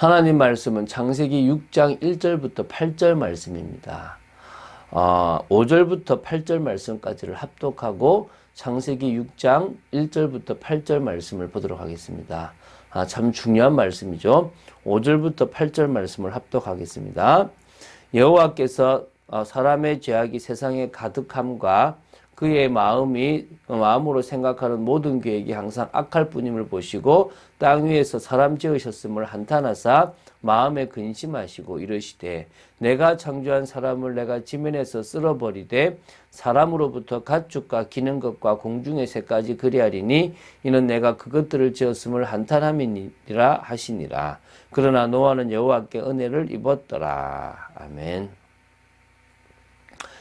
하나님 말씀은 창세기 6장 1절부터 8절 말씀입니다. 5절부터 8절 말씀까지를 합독하고 창세기 6장 1절부터 8절 말씀을 보도록 하겠습니다. 참 중요한 말씀이죠. 5절부터 8절 말씀을 합독하겠습니다. 여호와께서 사람의 죄악이 세상에 가득함과 그의 마음으로 생각하는 모든 계획이 항상 악할 뿐임을 보시고 땅 위에서 사람 지으셨음을 한탄하사 마음에 근심하시고 이르시되 내가 창조한 사람을 내가 지면에서 쓸어버리되 사람으로부터 가축과 기는 것과 공중의 새까지 그리하리니 이는 내가 그것들을 지었음을 한탄함이니라 하시니라. 그러나 노아는 여호와께 은혜를 입었더라. 아멘.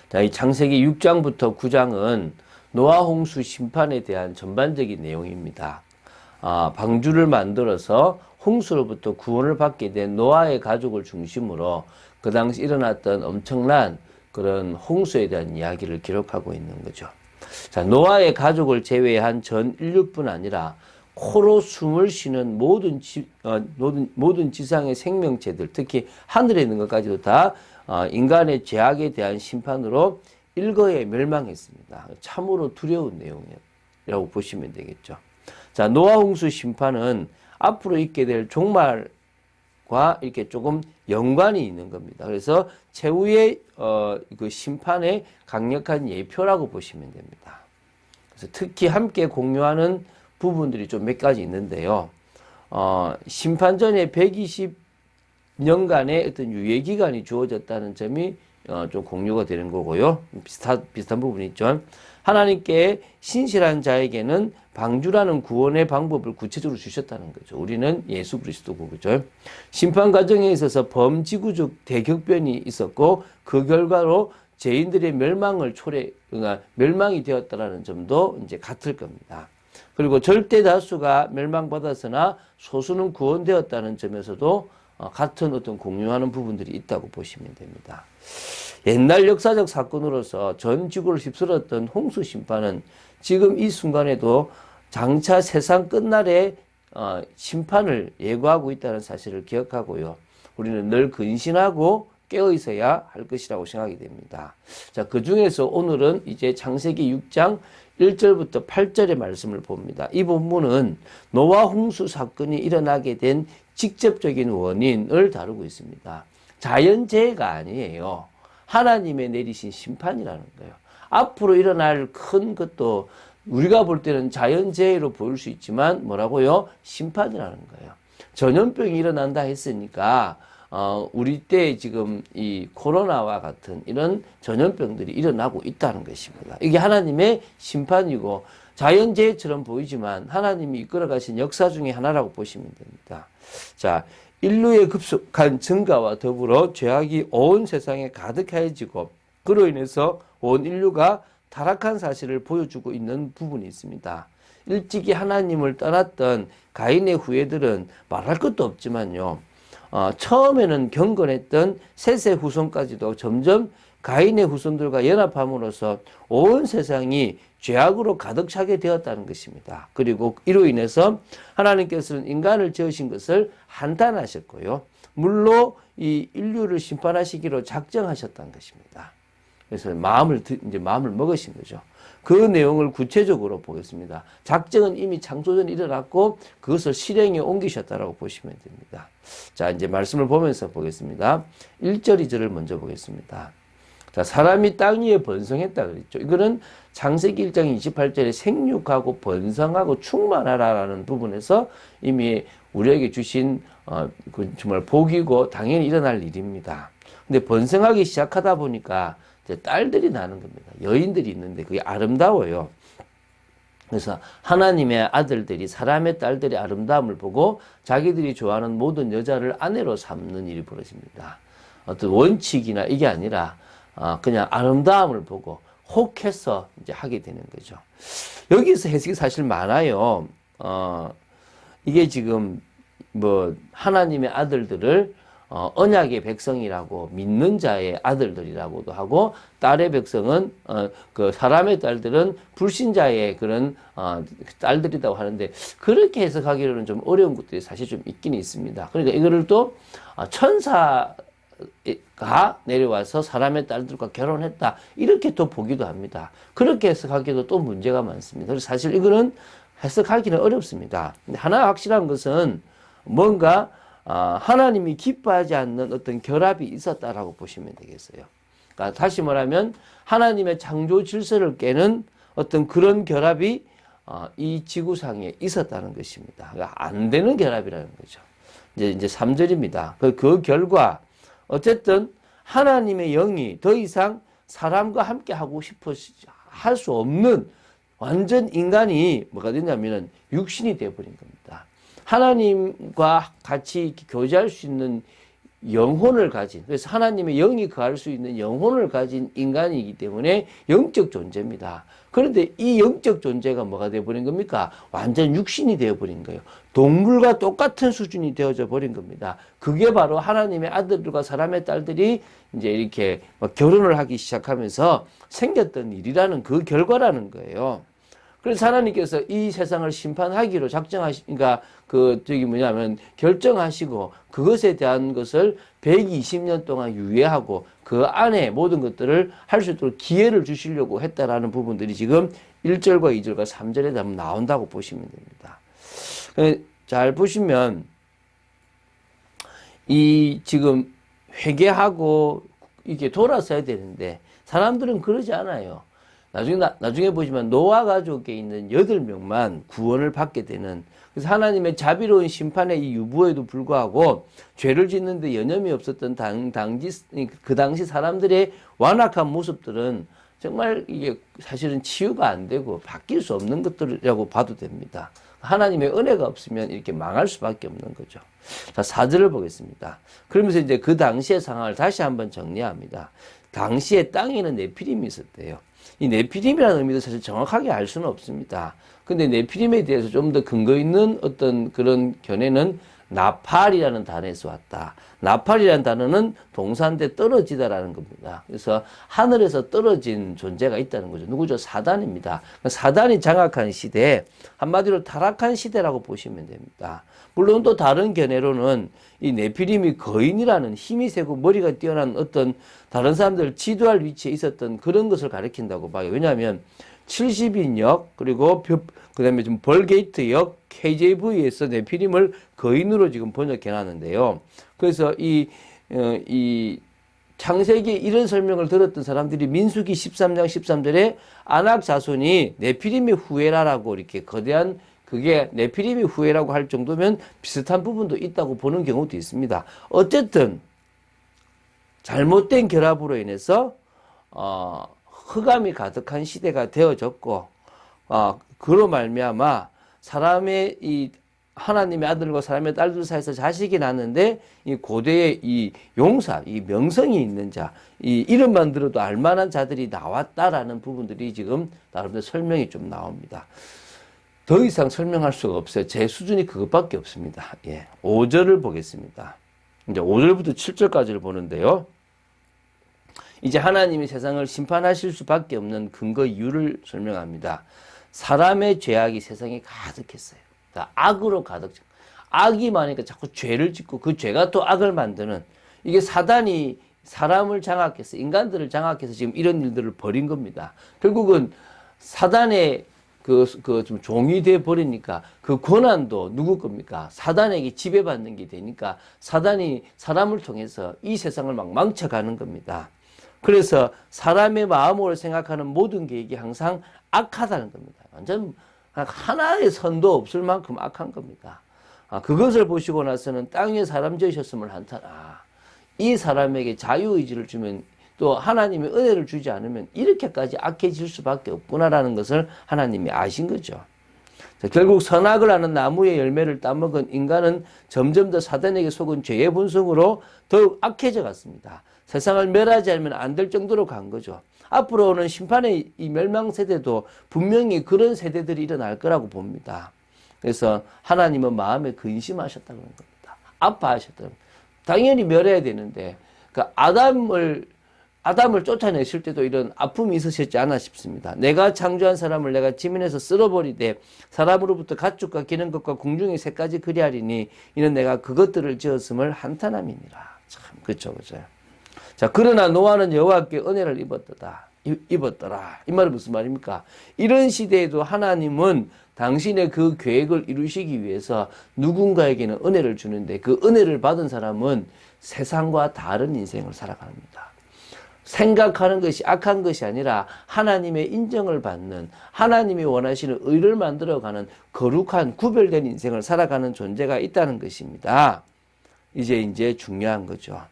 자, 이 창세기 6장부터 9장은 노아 홍수 심판에 대한 전반적인 내용입니다. 방주를 만들어서 홍수로부터 구원을 받게 된 노아의 가족을 중심으로 그 당시 일어났던 엄청난 그런 홍수에 대한 이야기를 기록하고 있는 거죠. 자, 노아의 가족을 제외한 전 인류뿐 아니라 코로 숨을 쉬는 모든 지상의 생명체들, 특히 하늘에 있는 것까지도 다 인간의 죄악에 대한 심판으로 일거에 멸망했습니다. 참으로 두려운 내용이라고 보시면 되겠죠. 자, 노아 홍수 심판은 앞으로 있게 될 종말과 이렇게 조금 연관이 있는 겁니다. 그래서 최후의 그 심판의 강력한 예표라고 보시면 됩니다. 그래서 특히 함께 공유하는 부분들이 좀 몇 가지 있는데요. 심판 전에 120년간의 어떤 유예 기간이 주어졌다는 점이 좀 공유가 되는 거고요. 비슷한 부분이 있죠. 하나님께 신실한 자에게는 방주라는 구원의 방법을 구체적으로 주셨다는 거죠. 우리는 예수 그리스도고, 그죠? 심판 과정에 있어서 범지구적 대격변이 있었고 그 결과로 죄인들의 멸망이 되었다라는 점도 이제 같을 겁니다. 그리고 절대 다수가 멸망받았으나 소수는 구원되었다는 점에서도 같은 어떤 공유하는 부분들이 있다고 보시면 됩니다. 옛날 역사적 사건으로서 전 지구를 휩쓸었던 홍수 심판은 지금 이 순간에도 장차 세상 끝날의 심판을 예고하고 있다는 사실을 기억하고요. 우리는 늘 근신하고 깨어 있어야 할 것이라고 생각이 됩니다. 자, 그 중에서 오늘은 이제 창세기 6장 1절부터 8절의 말씀을 봅니다. 이 본문은 노아 홍수 사건이 일어나게 된 직접적인 원인을 다루고 있습니다. 자연재해가 아니에요. 하나님의 내리신 심판이라는 거예요. 앞으로 일어날 큰 것도 우리가 볼 때는 자연재해로 보일 수 있지만 뭐라고요? 심판이라는 거예요. 전염병이 일어난다 했으니까 우리 때 지금 이 코로나와 같은 이런 전염병들이 일어나고 있다는 것입니다. 이게 하나님의 심판이고 자연재해처럼 보이지만 하나님이 이끌어가신 역사 중에 하나라고 보시면 됩니다. 자, 인류의 급속한 증가와 더불어 죄악이 온 세상에 가득해지고 그로 인해서 온 인류가 타락한 사실을 보여주고 있는 부분이 있습니다. 일찍이 하나님을 떠났던 가인의 후예들은 말할 것도 없지만요. 처음에는 경건했던 셋의 후손까지도 점점 가인의 후손들과 연합함으로써 온 세상이 죄악으로 가득 차게 되었다는 것입니다. 그리고 이로 인해서 하나님께서는 인간을 지으신 것을 한탄하셨고요. 물로 이 인류를 심판하시기로 작정하셨다는 것입니다. 그래서 마음을 먹으신 거죠. 그 내용을 구체적으로 보겠습니다. 작정은 이미 창조전에 일어났고 그것을 실행에 옮기셨다라고 보시면 됩니다. 자, 이제 말씀을 보면서 보겠습니다. 1절, 2절을 먼저 보겠습니다. 자, 사람이 땅 위에 번성했다 그랬죠. 이거는 창세기 1장 28절에 생육하고 번성하고 충만하라라는 부분에서 이미 우리에게 주신 정말 복이고 당연히 일어날 일입니다. 근데 번성하기 시작하다 보니까 이제 딸들이 나는 겁니다. 여인들이 있는데 그게 아름다워요. 그래서 하나님의 아들들이 사람의 딸들의 아름다움을 보고 자기들이 좋아하는 모든 여자를 아내로 삼는 일이 벌어집니다. 어떤 원칙이나 이게 아니라 그냥 아름다움을 보고 혹해서 이제 하게 되는 거죠. 여기서 해석이 사실 많아요. 이게 지금 뭐 하나님의 아들들을 언약의 백성이라고 믿는 자의 아들들이라고도 하고 딸의 백성은 그 사람의 딸들은 불신자의 그런 딸들이라고 하는데 그렇게 해석하기로는 좀 어려운 것들이 사실 좀 있긴 있습니다. 그러니까 이거를 또 천사가 내려와서 사람의 딸들과 결혼했다 이렇게 또 보기도 합니다. 그렇게 해석하기도 또 문제가 많습니다. 그래서 사실 이거는 해석하기는 어렵습니다. 근데 하나 확실한 것은 뭔가 하나님이 기뻐하지 않는 어떤 결합이 있었다라고 보시면 되겠어요. 그러니까 다시 말하면 하나님의 창조 질서를 깨는 어떤 그런 결합이 이 지구상에 있었다는 것입니다. 그러니까 안 되는 결합이라는 거죠. 이제 3절입니다. 그 결과 어쨌든 하나님의 영이 더 이상 사람과 함께 하고 싶어 할 수 없는 완전 인간이 뭐가 됐냐면은 육신이 되어버린 겁니다. 하나님과 같이 교제할 수 있는 영혼을 가진, 그래서 하나님의 영이 거할 수 있는 영혼을 가진 인간이기 때문에 영적 존재입니다. 그런데 이 영적 존재가 뭐가 되어버린 겁니까? 완전 육신이 되어버린 거예요. 동물과 똑같은 수준이 되어져 버린 겁니다. 그게 바로 하나님의 아들들과 사람의 딸들이 이제 이렇게 결혼을 하기 시작하면서 생겼던 일이라는 그 결과라는 거예요. 그래서 하나님께서 이 세상을 심판하기로 작정하시니까 결정하시고 그것에 대한 것을 120년 동안 유예하고 그 안에 모든 것들을 할 수 있도록 기회를 주시려고 했다라는 부분들이 지금 1절과 2절과 3절에 나온다고 보시면 됩니다. 잘 보시면 이 지금 회개하고 이게 돌아서야 되는데 사람들은 그러지 않아요. 나중에 보시면 노아 가족에 있는 8명만 구원을 받게 되는, 그래서 하나님의 자비로운 심판의 이 유보에도 불구하고 죄를 짓는데 여념이 없었던 그 당시 사람들의 완악한 모습들은 정말 이게 사실은 치유가 안 되고 바뀔 수 없는 것들이라고 봐도 됩니다. 하나님의 은혜가 없으면 이렇게 망할 수밖에 없는 거죠. 자, 4절을 보겠습니다. 그러면서 이제 그 당시의 상황을 다시 한번 정리합니다. 당시에 땅에는 네피림이 있었대요. 이 네피림이라는 의미도 사실 정확하게 알 수는 없습니다. 근데 네피림에 대해서 좀 더 근거 있는 어떤 그런 견해는 나팔이라는 단어에서 왔다. 나팔이라는 단어는 동사인데 떨어지다라는 겁니다. 그래서 하늘에서 떨어진 존재가 있다는 거죠. 누구죠? 사단입니다. 사단이 장악한 시대, 한마디로 타락한 시대라고 보시면 됩니다. 물론 또 다른 견해로는 이 네피림이 거인이라는 힘이 세고 머리가 뛰어난 어떤 다른 사람들을 지도할 위치에 있었던 그런 것을 가리킨다고 봐요. 왜냐하면 70인역 그리고 그 다음에 좀 벌게이트역 KJV에서 네피림을 거인으로 지금 번역해 놨는데요. 그래서 이 창세기 이런 설명을 들었던 사람들이 민수기 13장 13절에 아낙 자손이 네피림의 후예라라고 이렇게 거대한 그게 네피림의 후예라고 할 정도면 비슷한 부분도 있다고 보는 경우도 있습니다. 어쨌든 잘못된 결합으로 인해서 흑암이 가득한 시대가 되어졌고 그로 말미암아 사람의 이 하나님의 아들과 사람의 딸들 사이에서 자식이 낳는데 이 고대의 이 용사, 이 명성이 있는 자, 이 이름만 들어도 알만한 자들이 나왔다라는 부분들이 지금 나름대로 설명이 좀 나옵니다. 더 이상 설명할 수가 없어요. 제 수준이 그것밖에 없습니다. 예, 5절을 보겠습니다. 이제 5절부터 7절까지를 보는데요. 이제 하나님이 세상을 심판하실 수밖에 없는 근거 이유를 설명합니다. 사람의 죄악이 세상에 가득했어요. 악으로 가득, 악이 많으니까 자꾸 죄를 짓고 그 죄가 또 악을 만드는, 이게 사단이 사람을 장악해서, 인간들을 장악해서 지금 이런 일들을 벌인 겁니다. 결국은 사단의 좀 종이 돼 버리니까 그 권한도 누구 겁니까? 사단에게 지배받는 게 되니까 사단이 사람을 통해서 이 세상을 막 망쳐가는 겁니다. 그래서 사람의 마음으로 생각하는 모든 계획이 항상 악하다는 겁니다. 완전 하나의 선도 없을 만큼 악한 겁니다. 그것을 보시고 나서는 땅 위에 사람 지으셨음을 한탄. 이 사람에게 자유의지를 주면, 또 하나님의 은혜를 주지 않으면 이렇게까지 악해질 수밖에 없구나라는 것을 하나님이 아신 거죠. 결국 선악을 하는 나무의 열매를 따먹은 인간은 점점 더 사단에게 속은 죄의 본성으로 더욱 악해져 갔습니다. 세상을 멸하지 않으면 안 될 정도로 간 거죠. 앞으로 오는 심판의 이 멸망 세대도 분명히 그런 세대들이 일어날 거라고 봅니다. 그래서 하나님은 마음에 근심하셨다는 겁니다. 아파하셨다는 겁니다. 당연히 멸해야 되는데, 그러니까 아담을 쫓아냈을 때도 이런 아픔이 있으셨지 않나 싶습니다. 내가 창조한 사람을 내가 지면에서 쓸어버리되 사람으로부터 가축과 기는 것과 궁중의 새까지 그리하리니 이는 내가 그것들을 지었음을 한탄함이니라. 참 그렇죠. 자, 그러나 노아는 여호와께 은혜를 입었더라. 이 말은 무슨 말입니까? 이런 시대에도 하나님은 당신의 그 계획을 이루시기 위해서 누군가에게는 은혜를 주는데 그 은혜를 받은 사람은 세상과 다른 인생을 살아갑니다. 생각하는 것이 악한 것이 아니라 하나님의 인정을 받는, 하나님이 원하시는 의를 만들어가는 거룩한 구별된 인생을 살아가는 존재가 있다는 것입니다. 이제 중요한 거죠.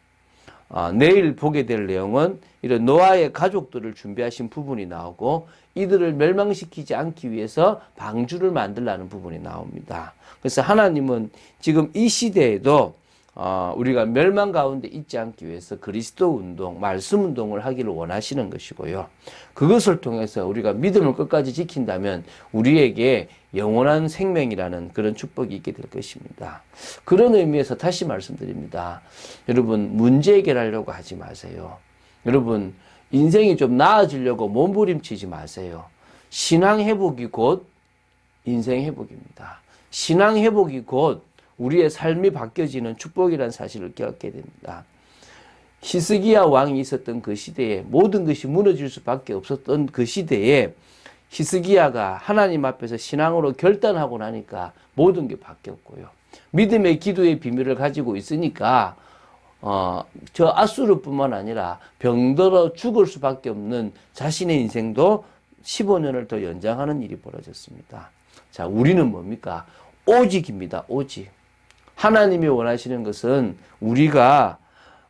내일 보게 될 내용은 이런 노아의 가족들을 준비하신 부분이 나오고 이들을 멸망시키지 않기 위해서 방주를 만들라는 부분이 나옵니다. 그래서 하나님은 지금 이 시대에도 우리가 멸망 가운데 있지 않기 위해서 그리스도 운동, 말씀 운동을 하기를 원하시는 것이고요. 그것을 통해서 우리가 믿음을 끝까지 지킨다면 우리에게 영원한 생명이라는 그런 축복이 있게 될 것입니다. 그런 의미에서 다시 말씀드립니다. 여러분, 문제 해결하려고 하지 마세요. 여러분, 인생이 좀 나아지려고 몸부림치지 마세요. 신앙 회복이 곧 인생 회복입니다. 신앙 회복이 곧 우리의 삶이 바뀌어지는 축복이라는 사실을 깨닫게 됩니다. 히스기야 왕이 있었던 그 시대에 모든 것이 무너질 수밖에 없었던 그 시대에 히스기야가 하나님 앞에서 신앙으로 결단하고 나니까 모든 게 바뀌었고요. 믿음의 기도의 비밀을 가지고 있으니까 저 아수르뿐만 아니라 병들어 죽을 수밖에 없는 자신의 인생도 15년을 더 연장하는 일이 벌어졌습니다. 자, 우리는 뭡니까? 오직입니다. 오직. 하나님이 원하시는 것은 우리가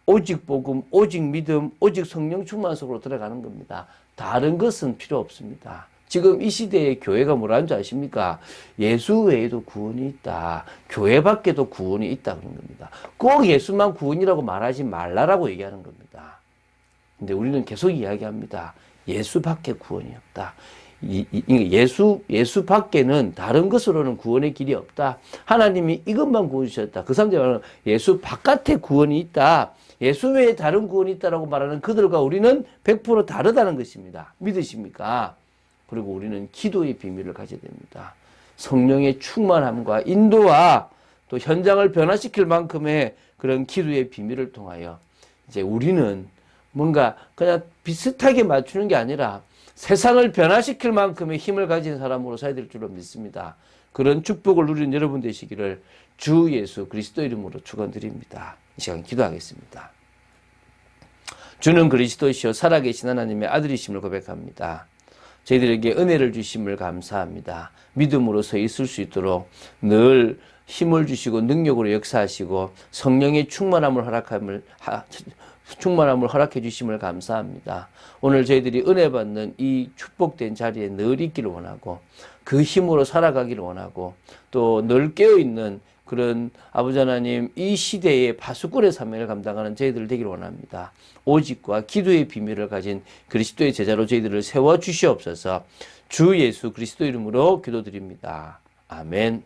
오직 복음, 오직 믿음, 오직 성령 충만 속으로 들어가는 겁니다. 다른 것은 필요 없습니다. 지금 이 시대의 교회가 뭐라는 줄 아십니까? 예수 외에도 구원이 있다. 교회 밖에도 구원이 있다. 그런 겁니다. 꼭 예수만 구원이라고 말하지 말라라고 얘기하는 겁니다. 근데 우리는 계속 이야기합니다. 예수 밖에 구원이 없다. 예수 밖에는 다른 것으로는 구원의 길이 없다. 하나님이 이것만 구원주셨다. 그 사람들이 말하는 예수 바깥에 구원이 있다. 예수 외에 다른 구원이 있다라고 말하는 그들과 우리는 100% 다르다는 것입니다. 믿으십니까? 그리고 우리는 기도의 비밀을 가져야 됩니다. 성령의 충만함과 인도와 또 현장을 변화시킬 만큼의 그런 기도의 비밀을 통하여 이제 우리는 뭔가 그냥 비슷하게 맞추는 게 아니라 세상을 변화시킬 만큼의 힘을 가진 사람으로 살아야 될 줄로 믿습니다. 그런 축복을 누리는 여러분 되시기를 주 예수 그리스도 이름으로 축원드립니다. 이 시간 기도하겠습니다. 주는 그리스도시요 살아계신 하나님의 아들이심을 고백합니다. 저희들에게 은혜를 주심을 감사합니다. 믿음으로 서 있을 수 있도록 늘 힘을 주시고 능력으로 역사하시고 성령의 충만함을 허락해 주심을 감사합니다. 오늘 저희들이 은혜 받는 이 축복된 자리에 늘 있기를 원하고 그 힘으로 살아가기를 원하고 또 늘 깨어있는 그런 아버지 하나님 이 시대의 파수꾼의 사명을 감당하는 저희들 되기를 원합니다. 오직과 기도의 비밀을 가진 그리스도의 제자로 저희들을 세워주시옵소서. 주 예수 그리스도 이름으로 기도드립니다. 아멘.